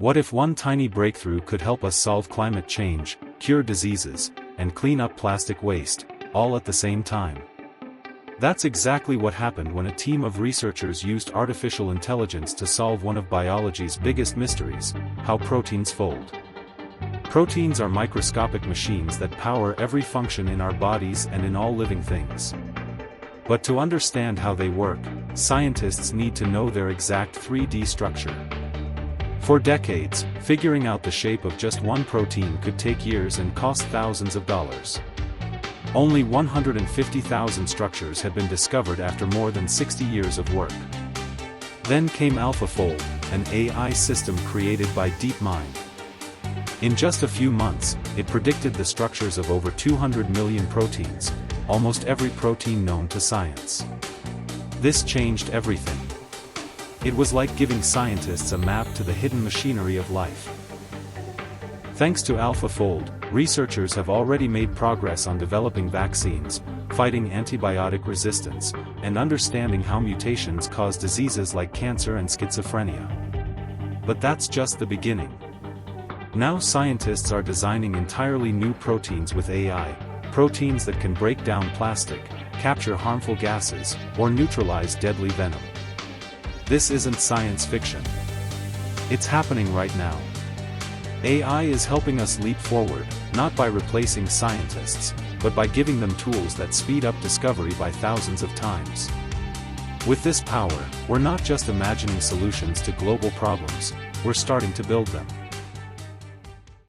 What if one tiny breakthrough could help us solve climate change, cure diseases, and clean up plastic waste, all at the same time? That's exactly what happened when a team of researchers used artificial intelligence to solve one of biology's biggest mysteries: how proteins fold. Proteins are microscopic machines that power every function in our bodies and in all living things. But to understand how they work, scientists need to know their exact 3D structure. For decades, figuring out the shape of just one protein could take years and cost thousands of dollars. Only 150,000 structures had been discovered after more than 60 years of work. Then came AlphaFold, an AI system created by DeepMind. In just a few months, it predicted the structures of over 200 million proteins, almost every protein known to science. This changed everything. It was like giving scientists a map to the hidden machinery of life. Thanks to AlphaFold, researchers have already made progress on developing vaccines, fighting antibiotic resistance, and understanding how mutations cause diseases like cancer and schizophrenia. But that's just the beginning. Now scientists are designing entirely new proteins with AI, proteins that can break down plastic, capture harmful gases, or neutralize deadly venom. This isn't science fiction. It's happening right now. AI is helping us leap forward, not by replacing scientists, but by giving them tools that speed up discovery by thousands of times. With this power, we're not just imagining solutions to global problems, we're starting to build them.